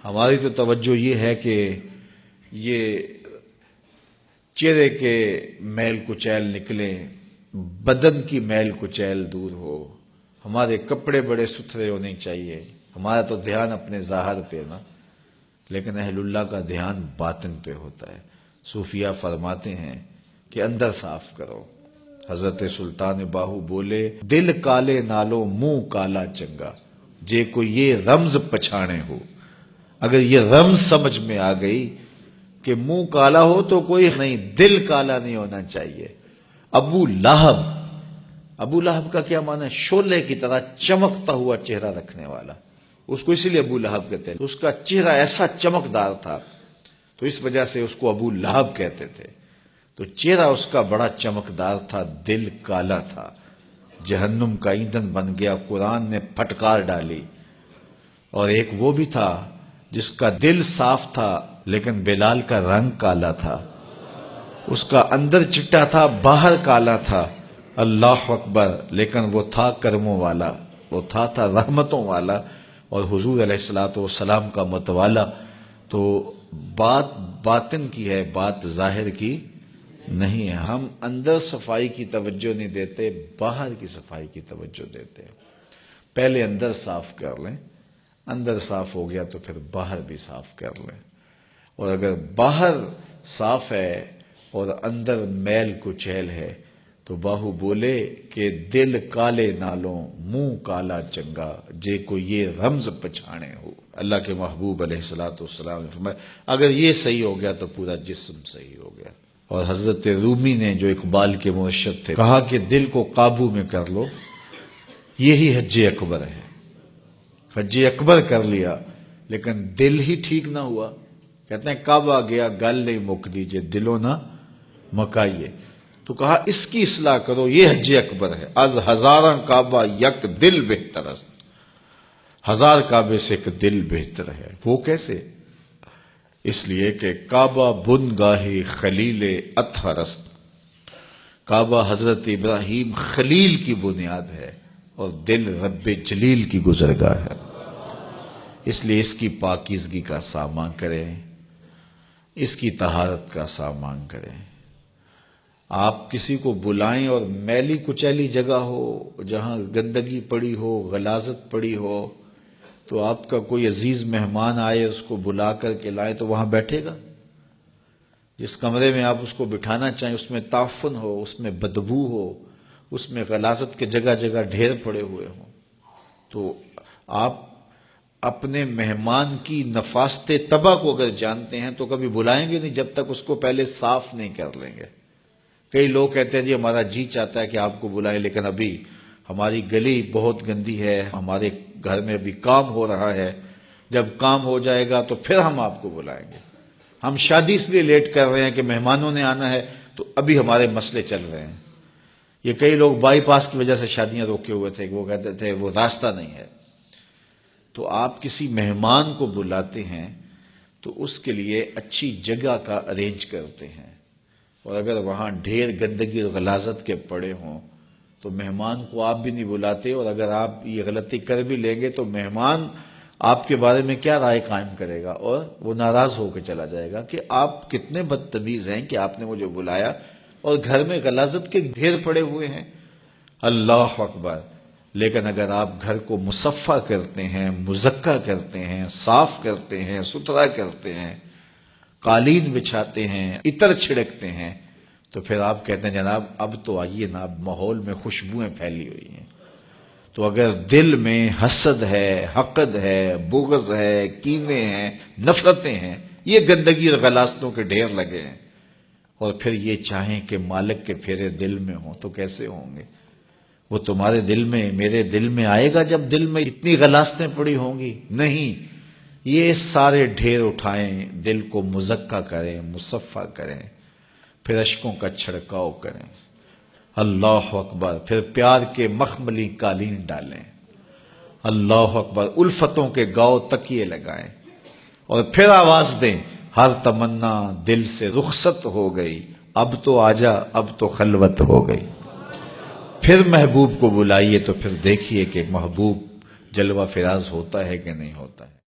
ہماری تو توجہ یہ ہے کہ یہ چہرے کے میل کچیل نکلیں، بدن کی میل کچیل دور ہو، ہمارے کپڑے بڑے ستھرے ہونے چاہیے۔ ہمارا تو دھیان اپنے ظاہر پہ نا، لیکن اہل اللہ کا دھیان باطن پہ ہوتا ہے۔ صوفیہ فرماتے ہیں کہ اندر صاف کرو۔ حضرت سلطان باہو بولے، دل کالے نالو منہ کالا چنگا، جے کوئی یہ رمز پچھانے ہو۔ اگر یہ رمز سمجھ میں آ گئی کہ منہ کالا ہو تو کوئی نہیں، دل کالا نہیں ہونا چاہیے۔ ابو لہب کا کیا معنی ہے؟ شعلے کی طرح چمکتا ہوا چہرہ رکھنے والا، اس کو اسی لیے ابو لہب کہتے ہیں۔ اس کا چہرہ ایسا چمکدار تھا تو اس وجہ سے اس کو ابو لہب کہتے تھے۔ تو چہرہ اس کا بڑا چمکدار تھا، دل کالا تھا، جہنم کا ایندھن بن گیا، قرآن نے پھٹکار ڈالی۔ اور ایک وہ بھی تھا جس کا دل صاف تھا لیکن بلال کا رنگ کالا تھا، اس کا اندر چٹا تھا باہر کالا تھا، اللہ اکبر، لیکن وہ تھا کرموں والا، وہ تھا رحمتوں والا اور حضور علیہ الصلوۃ والسلام کا متوالا۔ تو بات باطن کی ہے، بات ظاہر کی نہیں ہے۔ ہم اندر صفائی کی توجہ نہیں دیتے، باہر کی صفائی کی توجہ دیتے ہیں۔ پہلے اندر صاف کر لیں، اندر صاف ہو گیا تو پھر باہر بھی صاف کر لیں۔ اور اگر باہر صاف ہے اور اندر میل کچیل ہے تو باہو بولے کہ دل کالے نالوں منہ کالا چنگا، جے کو یہ رمز پچھانے ہو۔ اللہ کے محبوب علیہ الصلوۃ والسلام نے فرمایا اگر یہ صحیح ہو گیا تو پورا جسم صحیح ہو گیا۔ اور حضرت رومی نے جو اقبال کے مرشد تھے کہا کہ دل کو قابو میں کر لو، یہی حج اکبر ہے۔ حج اکبر کر لیا لیکن دل ہی ٹھیک نہ ہوا، کہتے ہیں کعبہ گیا گل نہیں مک دیجئے، دلوں نہ مکائیے۔ تو کہا اس کی اصلاح کرو، یہ حج اکبر ہے۔ از ہزاراں کعبہ یک دل بہتر است، ہزار کعبے سے ایک دل بہتر ہے۔ وہ کیسے؟ اس لیے کہ کعبہ بن گاہی خلیل اطہر است، کعبہ حضرت ابراہیم خلیل کی بنیاد ہے اور دل رب جلیل کی گزرگاہ ہے۔ اس لیے اس کی پاکیزگی کا سامان کریں، اس کی طہارت کا سامان کریں۔ آپ کسی کو بلائیں اور میلی کچیلی جگہ ہو، جہاں گندگی پڑی ہو، غلاظت پڑی ہو، تو آپ کا کوئی عزیز مہمان آئے اس کو بلا کر کے لائیں تو وہاں بیٹھے گا؟ جس کمرے میں آپ اس کو بٹھانا چاہیں اس میں تعفن ہو، اس میں بدبو ہو، اس میں غلاظت کے جگہ جگہ ڈھیر پڑے ہوئے ہوں، تو آپ اپنے مہمان کی نفاست طبع کو اگر جانتے ہیں تو کبھی بلائیں گے نہیں جب تک اس کو پہلے صاف نہیں کر لیں گے۔ کئی لوگ کہتے ہیں جی ہمارا جی چاہتا ہے کہ آپ کو بلائیں لیکن ابھی ہماری گلی بہت گندی ہے، ہمارے گھر میں ابھی کام ہو رہا ہے، جب کام ہو جائے گا تو پھر ہم آپ کو بلائیں گے۔ ہم شادی اس لیے لیٹ کر رہے ہیں کہ مہمانوں نے آنا ہے تو ابھی ہمارے مسئلے چل رہے ہیں۔ یہ کئی لوگ بائی پاس کی وجہ سے شادیاں روکے ہوئے تھے، وہ کہتے تھے وہ راستہ نہیں ہے۔ تو آپ کسی مہمان کو بلاتے ہیں تو اس کے لیے اچھی جگہ کا ارینج کرتے ہیں، اور اگر وہاں ڈھیر گندگی اور غلاظت کے پڑے ہوں تو مہمان کو آپ بھی نہیں بلاتے، اور اگر آپ یہ غلطی کر بھی لیں گے تو مہمان آپ کے بارے میں کیا رائے قائم کرے گا، اور وہ ناراض ہو کے چلا جائے گا کہ آپ کتنے بدتمیز ہیں کہ آپ نے مجھے بلایا اور گھر میں غلاظت کے ڈھیر پڑے ہوئے ہیں۔ اللہ اکبر! لیکن اگر آپ گھر کو مصفح کرتے ہیں، مزکہ کرتے ہیں، صاف کرتے ہیں، ستھرا کرتے ہیں، قالین بچھاتے ہیں، عطر چھڑکتے ہیں، تو پھر آپ کہتے ہیں جناب اب تو آئیے نا، اب ماحول میں خوشبوئیں پھیلی ہوئی ہیں۔ تو اگر دل میں حسد ہے، حقد ہے، بغض ہے، کینے ہیں، نفرتیں ہیں، یہ گندگی اور غلاظتوں کے ڈھیر لگے ہیں، اور پھر یہ چاہیں کہ مالک کے پھیرے دل میں ہوں تو کیسے ہوں گے؟ وہ تمہارے دل میں، میرے دل میں آئے گا جب دل میں اتنی غلاظتیں پڑی ہوں گی؟ نہیں، یہ سارے ڈھیر اٹھائیں، دل کو مزکہ کریں، مصفح کریں، پھر اشکوں کا چھڑکاؤ کریں۔ اللہ اکبر! پھر پیار کے مخملی قالین ڈالیں، اللہ اکبر! الفتوں کے گاؤ تکیے لگائیں، اور پھر آواز دیں، ہر تمنا دل سے رخصت ہو گئی، اب تو آجا، اب تو خلوت ہو گئی۔ پھر محبوب کو بلائیے تو پھر دیکھیے کہ محبوب جلوہ فراز ہوتا ہے کہ نہیں ہوتا ہے۔